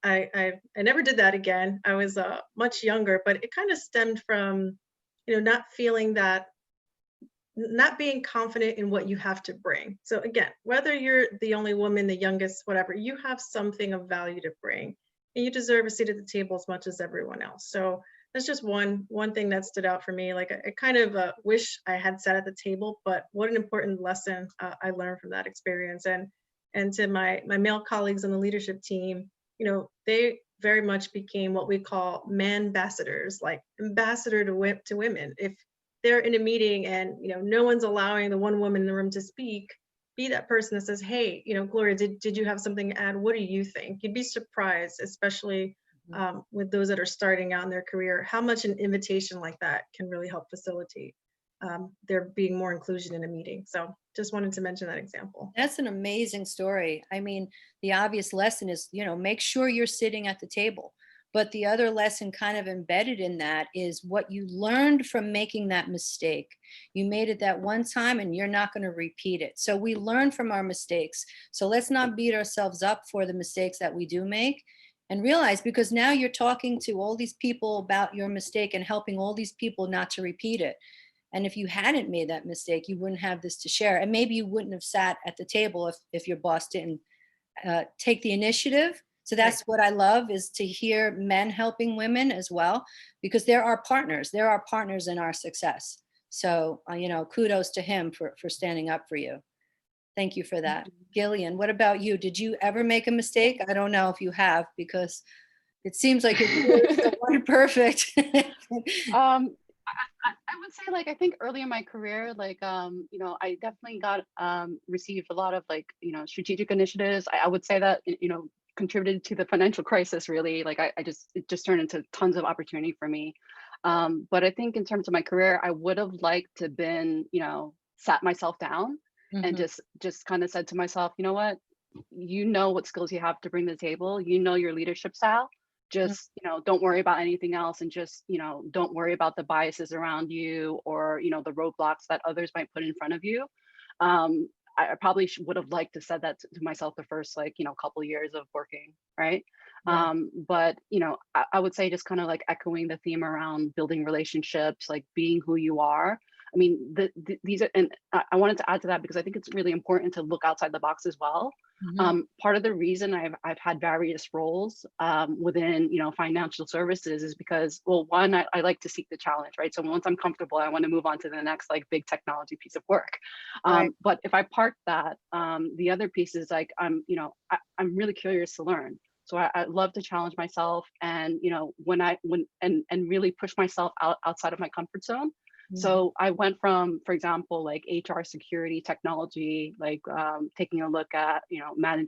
I never did that again. I was much younger, but it kind of stemmed from, not feeling that, not being confident in what you have to bring. So again, whether you're the only woman, the youngest, whatever, you have something of value to bring, and you deserve a seat at the table as much as everyone else. So that's just one thing that stood out for me. Like I kind of wish I had sat at the table, but what an important lesson I learned from that experience. And to my male colleagues on the leadership team, they very much became what we call man ambassadors, like ambassador to women. If they're in a meeting and no one's allowing the one woman in the room to speak, be that person that says, hey, Gloria, did you have something to add? What do you think? You'd be surprised, especially with those that are starting out in their career, how much an invitation like that can really help facilitate there being more inclusion in a meeting. So just wanted to mention that example. That's an amazing story. I mean, the obvious lesson is, make sure you're sitting at the table. But the other lesson kind of embedded in that is what you learned from making that mistake. You made it that one time and you're not going to repeat it. So we learn from our mistakes. So let's not beat ourselves up for the mistakes that we do make, and realize, because now you're talking to all these people about your mistake and helping all these people not to repeat it. And if you hadn't made that mistake, you wouldn't have this to share. And maybe you wouldn't have sat at the table if your boss didn't take the initiative. So that's what I love, is to hear men helping women as well, because there are partners. There are partners in our success. So, kudos to him for standing up for you. Thank you for that. Gillian, what about you? Did you ever make a mistake? I don't know if you have, because it seems like it's so perfect. I would say, I think early in my career, I definitely received a lot of strategic initiatives. I would say that, contributed to the financial crisis, really. It just turned into tons of opportunity for me. But I think in terms of my career, I would have liked to been, sat myself down and just kind of said to myself, you know what skills you have to bring to the table, your leadership style. Just, don't worry about anything else, and just, don't worry about the biases around you, or, the roadblocks that others might put in front of you. I probably would have liked to said that to myself the first, couple of years of working, right? Yeah. But, I would say, just kind of echoing the theme around building relationships, being who you are. I mean, these are, and I wanted to add to that because I think it's really important to look outside the box as well. Part of the reason I've had various roles within, financial services is because, well, one, I like to seek the challenge, right? So once I'm comfortable, I want to move on to the next big technology piece of work. Right. But if I park that, the other piece is I'm really curious to learn. So I love to challenge myself, and and really push myself outside of my comfort zone. So I went from, for example, HR, security, technology, taking a look at,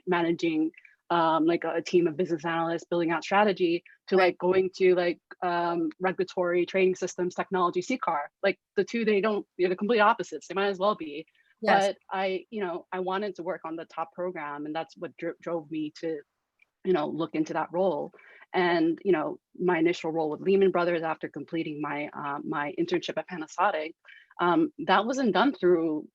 managing a team of business analysts, building out strategy, to going to regulatory, trading systems, technology, CCAR. The two, they're the complete opposites. They might as well be. Yes. but I wanted to work on the top program, and that's what drove me to look into that role. And my initial role with Lehman Brothers after completing my internship at Panasonic, that wasn't done through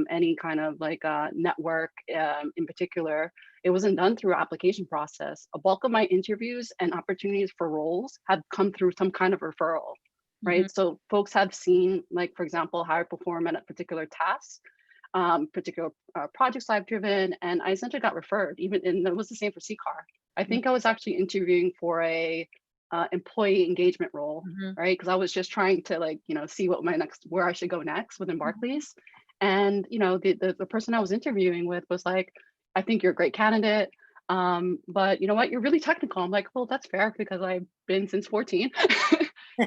any kind of like network in particular. It wasn't done through application process. A bulk of my interviews and opportunities for roles had come through some kind of referral, Mhm. right? So folks have seen, like, for example, how I perform at a particular task, particular projects I've driven, and I essentially got referred. And it was the same for CCAR. I think I was actually interviewing for a employee engagement role, Mhm. right? Because I was just trying to see where I should go next within Barclays. And the person I was interviewing with was like, I think you're a great candidate. But you know what? You're really technical. I'm like, well, that's fair because I've been since 14.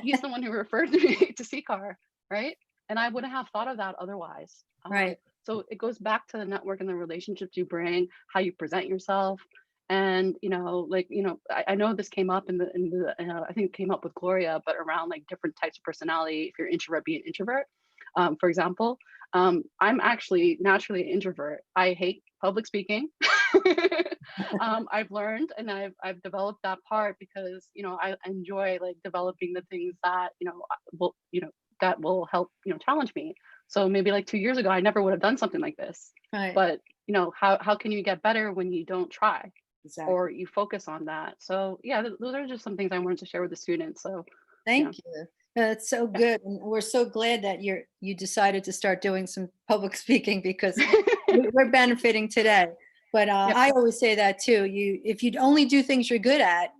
He's the one who referred me to CCAR, right? And I wouldn't have thought of that otherwise. Right. So it goes back to the network and the relationships you bring, how you present yourself. And I know this came up I think it came up with Gloria, but around like different types of personality. If you're introvert, be an introvert. For example, I'm actually naturally an introvert. I hate public speaking. I've learned and I've developed that part because I enjoy like developing the things that that will help challenge me. So maybe like 2 years ago, I never would have done something like this. Right. But how can you get better when you don't try? Exactly. Or you focus on that. So yeah, those are just some things I wanted to share with the students. So Thank you. That's so good. And we're so glad that you decided to start doing some public speaking because we're benefiting today. But Yep. I always say that too. If you only do things you're good at,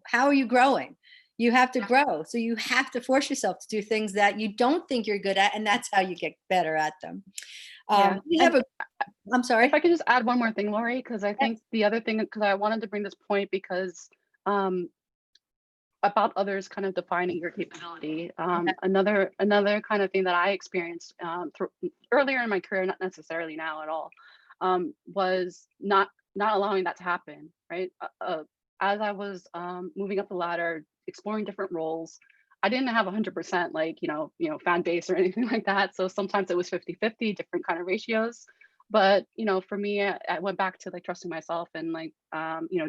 how are you growing? You have to grow. So you have to force yourself to do things that you don't think you're good at, and that's how you get better at them. Yeah. We have And I'm sorry. if I could just add one more thing, Lori, because I think the other thing, because I wanted to bring this point because about others kind of defining your capability. Another kind of thing that I experienced earlier in my career, not necessarily now at all, was not allowing that to happen. Right, as I was moving up the ladder, exploring different roles, I didn't have 100% like fan base or anything like that. So sometimes it was 50-50, different kind of ratios. But for me, I went back to like trusting myself and like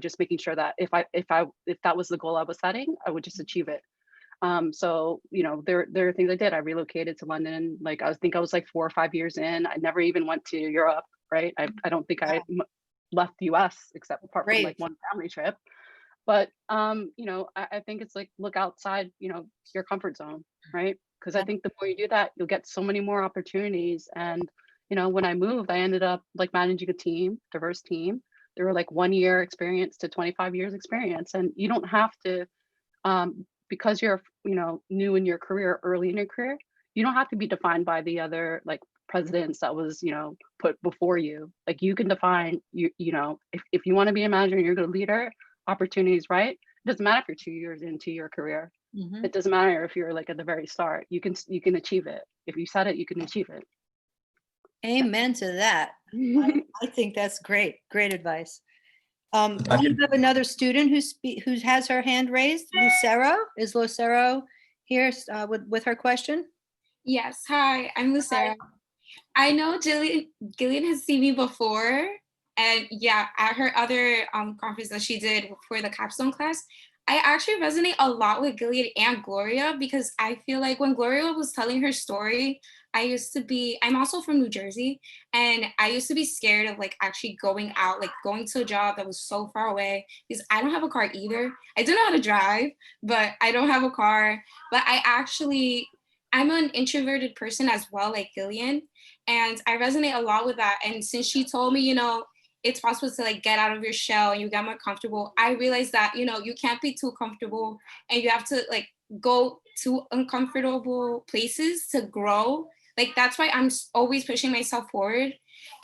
just making sure that if that was the goal I was setting, I would just achieve it. So there are things I did. I relocated to London. Like I think I was like 4 or 5 years in. I never even went to Europe. Right. I don't think I left the US except apart from like one family trip. But I think it's like look outside your comfort zone, right? Because I think the more you do that, you'll get so many more opportunities. And when I moved, I ended up like managing a team, diverse team. There were like 1 year experience to 25 years experience, and you don't have to because you're new in your career, early in your career, you don't have to be defined by the other like presidents that was put before you. Like you can define if you want to be a manager and you're a good leader, opportunities, right? It doesn't matter if you're 2 years into your career. It doesn't matter if you're like at the very start. You can achieve it. If you set it, you can achieve it. Amen to that. I think that's great. Great advice. We have another student who has her hand raised. Lucero. Is Lucero here with her question? Yes. Hi, I'm Lucero. I know Gillian has seen me before, and yeah, at her other conference that she did for the capstone class, I actually resonate a lot with Gillian and Gloria because I feel like when Gloria was telling her story, I'm also from New Jersey, and I used to be scared of like actually going out, like going to a job that was so far away because I don't have a car either. I do know how to drive, but I don't have a car. But I'm an introverted person as well, like Gillian, and I resonate a lot with that. And since she told me, it's possible to like get out of your shell and you get more comfortable, I realized that, you can't be too comfortable and you have to like go to uncomfortable places to grow. Like, that's why I'm always pushing myself forward.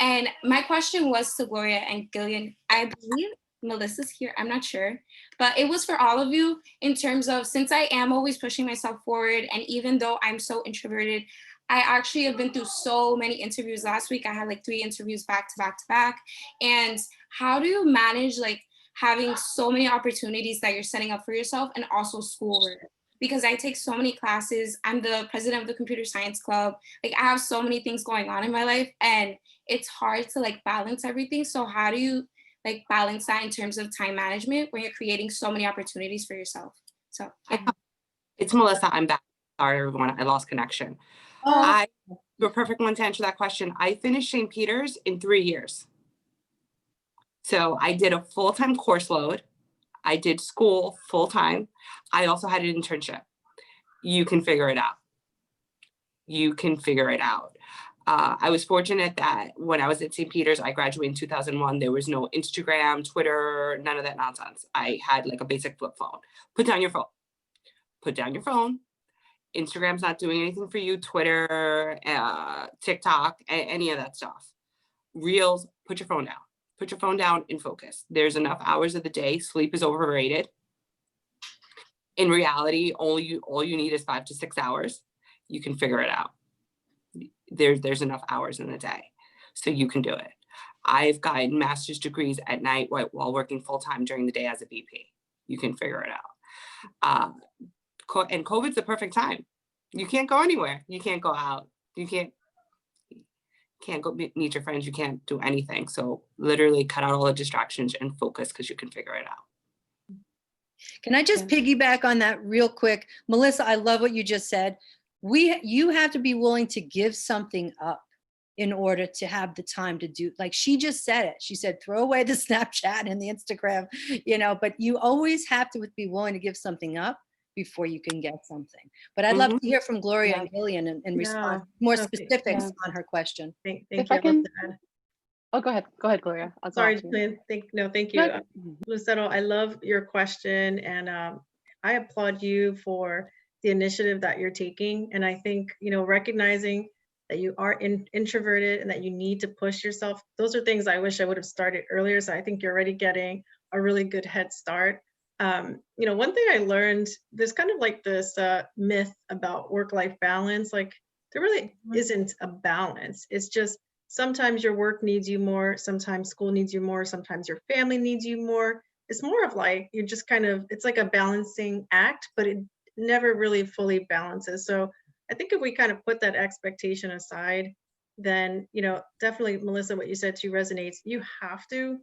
And my question was to Gloria and Gillian. I believe Melissa's here, I'm not sure, but it was for all of you in terms of, since I am always pushing myself forward, and even though I'm so introverted, I actually have been through so many interviews. Last week I had like 3 interviews back to back to back. And how do you manage like having so many opportunities that you're setting up for yourself and also schoolwork? because I take so many classes. I'm the president of the computer science club. Like I have so many things going on in my life, and it's hard to like balance everything. So how do you like balance that in terms of time management when you're creating so many opportunities for yourself? So yeah. It's Melissa. I'm back. Sorry, everyone. I lost connection. You're a perfect one to answer that question. I finished St. Peter's in 3 years. So I did a full-time course load. I did school full-time. I also had an internship. You can figure it out. You can figure it out. I was fortunate that when I was at St. Peter's, I graduated in 2001. There was no Instagram, Twitter, none of that nonsense. I had like a basic flip phone. Put down your phone. Put down your phone. Instagram's not doing anything for you. Twitter, TikTok, any of that stuff. Reels, put your phone down. Put your phone down and focus. There's enough hours of the day. Sleep is overrated. In reality, all you need is 5 to 6 hours. You can figure it out. There's enough hours in the day, so you can do it. I've gotten master's degrees at night while working full-time during the day as a VP. You can figure it out. And COVID's the perfect time. You can't go anywhere. You can't go out. You can't go meet your friends. You can't do anything. So literally cut out all the distractions and focus, because you can figure it out. Can I just piggyback on that real quick? Melissa, I love what you just said. You have to be willing to give something up in order to have the time to do, like she just said it. She said, throw away the Snapchat and the Instagram, but you always have to be willing to give something up before you can get something. But I'd love to hear from Gloria and Gillian and respond more specifics on her question. Thank If you. I can, oh, go ahead, Gloria. Sorry, Gillian. Thank you. Lucero, I love your question, and I applaud you for the initiative that you're taking. And I think, recognizing that you are introverted and that you need to push yourself, those are things I wish I would have started earlier. So I think you're already getting a really good head start. One thing I learned, there's kind of like this myth about work-life balance. Like there really isn't a balance. It's just sometimes your work needs you more, sometimes school needs you more, sometimes your family needs you more. It's more of like, you're just kind of, it's like a balancing act, but it never really fully balances. So I think if we kind of put that expectation aside, then, definitely, Melissa, what you said too resonates. You have to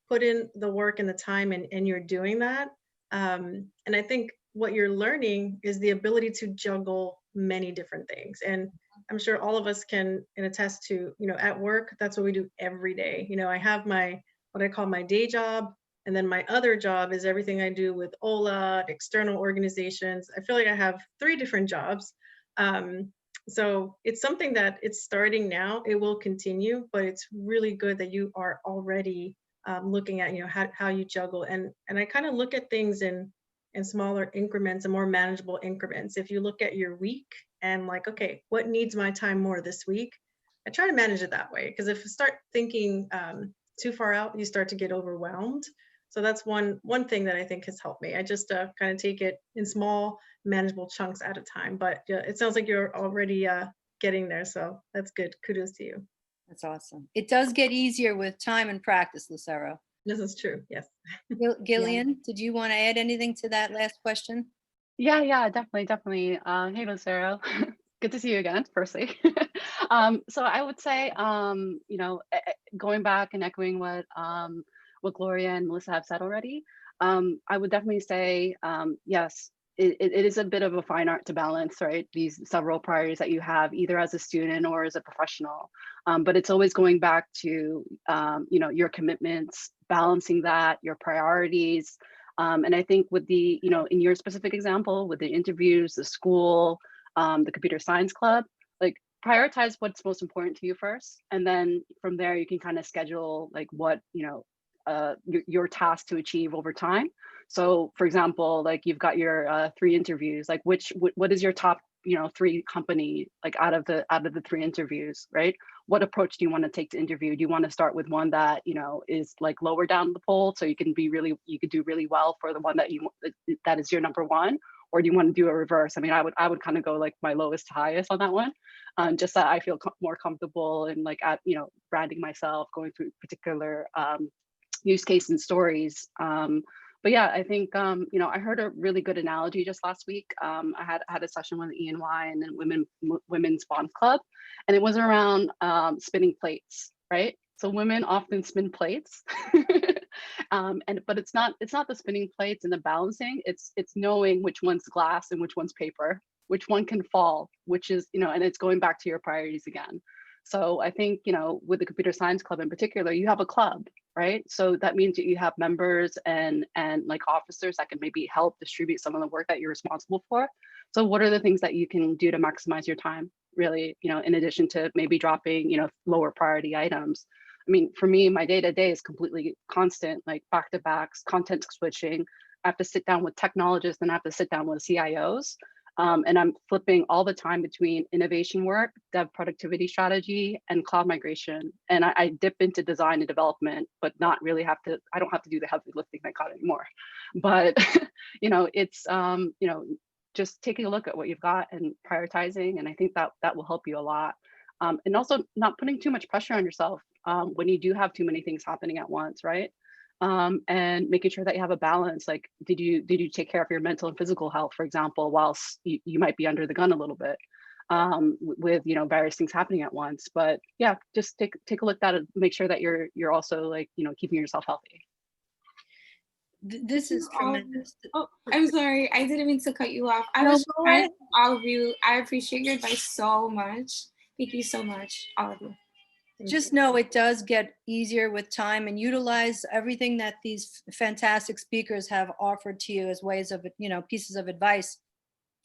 put in the work and the time, and you're doing that. And I think what you're learning is the ability to juggle many different things. And I'm sure all of us can attest to, at work, that's what we do every day. I have what I call my day job. And then my other job is everything I do with OLA, external organizations. I feel like I have 3 different jobs. So it's something that it's starting now. It will continue, but it's really good that you are already looking at, how you juggle. And I kind of look at things in smaller increments and more manageable increments. If you look at your week and like, okay, what needs my time more this week? I try to manage it that way, because if you start thinking too far out, you start to get overwhelmed. So that's one thing that I think has helped me. I just kind of take it in small, manageable chunks at a time. But it sounds like you're already getting there. So that's good. Kudos to you. That's awesome. It does get easier with time and practice, Lucero. This is true. Yes. Gillian, did you want to add anything to that last question? Yeah, definitely. Hey, Lucero. Good to see you again, firstly. So I would say, going back and echoing what Gloria and Melissa have said already, I would definitely say, yes, it is a bit of a fine art to balance, right? These several priorities that you have, either as a student or as a professional. But it's always going back to, your commitments, balancing that, your priorities. And I think with the, in your specific example, with the interviews, the school, the computer science club, like prioritize what's most important to you first. And then from there, you can kind of schedule like what, your task to achieve over time. So for example, like you've got your 3 interviews, like what is your top, 3 company, like out of the 3 interviews, right? What approach do you want to take to interview? Do you want to start with one that, is like lower down the poll, so you could do really well for the one that is your number 1? Or do you want to do a reverse? I mean, I would kind of go like my lowest to highest on that one, just that I feel more comfortable in like branding myself, going through particular use case and stories. But yeah, I think, you know, I heard a really good analogy just last week. I had a session with E&Y and then Women's Bond Club, and it was around spinning plates, right? So women often spin plates, but it's not the spinning plates and the balancing. It's knowing which one's glass and which one's paper, which one can fall, which is, you know, and it's going back to your priorities again. So I think, you know, with the computer science club in particular, you have a club, right? So that means that you have members and like officers that can maybe help distribute some of the work that you're responsible for. So what are the things that you can do to maximize your time, really, you know, in addition to maybe dropping, you know, lower priority items? I mean, for me, my day-to-day is completely constant, like back-to-backs, content switching. I have to sit down with technologists and I have to sit down with CIOs. And I'm flipping all the time between innovation work, dev productivity strategy, and cloud migration. And I dip into design and development, but not really I don't have to do the heavy lifting like cloud anymore. But, you know, it's, you know, just taking a look at what you've got and prioritizing. And I think that will help you a lot. And also not putting too much pressure on yourself when you do have too many things happening at once, right? And making sure that you have a balance. Like, did you take care of your mental and physical health, for example, whilst you might be under the gun a little bit with, you know, various things happening at once. But yeah, just take a look at it, make sure that you're also, like, you know, keeping yourself healthy. This is tremendous. Oh, I'm sorry. I didn't mean to cut you off. I No, was go trying ahead. to all of you. I appreciate your advice so much. Thank you so much, all of you. Just know it does get easier with time, and utilize everything that these fantastic speakers have offered to you as ways of, you know, pieces of advice.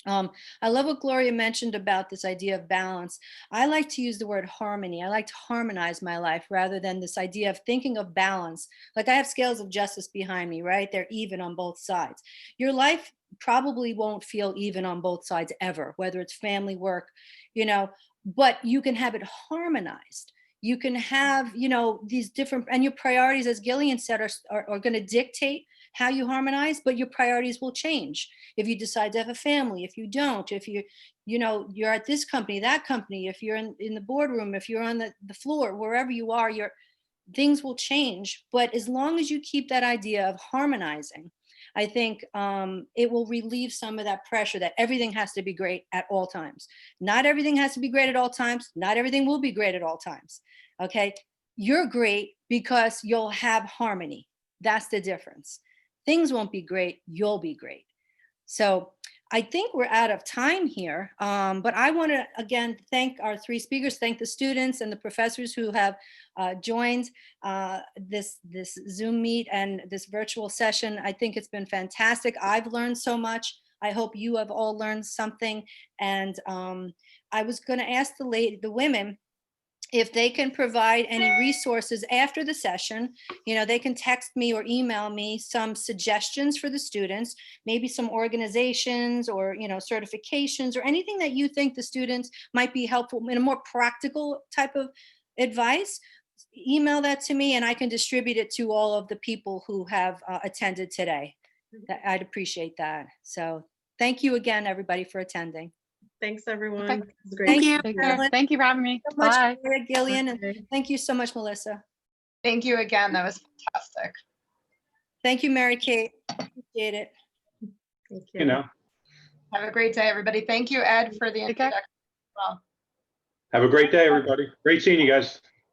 I love what Gloria mentioned about this idea of balance. I like to use the word harmony. I like to harmonize my life rather than this idea of thinking of balance. Like, I have scales of justice behind me, right? They're even on both sides. Your life probably won't feel even on both sides ever, whether it's family, work, you know, but you can have it harmonized. You can have, you know, these different, and your priorities, as Gillian said, are going to dictate how you harmonize, but your priorities will change. If you decide to have a family, if you don't, if you know, you're at this company, that company, if you're in the boardroom, if you're on the floor, wherever you are, your things will change. But as long as you keep that idea of harmonizing, I think it will relieve some of that pressure that everything has to be great at all times. Not everything has to be great at all times. Not everything will be great at all times. Okay. You're great because you'll have harmony. That's the difference. Things won't be great. You'll be great. So I think we're out of time here, but I want to again thank our three speakers, thank the students and the professors who have joined this Zoom meet and this virtual session. I think it's been fantastic. I've learned so much. I hope you have all learned something. And I was going to ask the women if they can provide any resources after the session. You know, they can text me or email me some suggestions for the students, maybe some organizations or, you know, certifications or anything that you think the students might be helpful in a more practical type of advice. Email that to me and I can distribute it to all of the people who have attended today. I'd appreciate that. So thank you again, everybody, for attending. Thanks, everyone. Okay. It was great. Thank you, Thank Carolyn. Thank you for having me. So much, Bye. Gloria, Gillian, and Okay. thank you so much, Melissa. Thank you again. That was fantastic. Thank you, Mary Kate. Appreciate it. Thank You know, Have a great day, everybody. Thank you, Ed, for the Take care. introduction as well. have a great day, everybody. Great seeing you guys.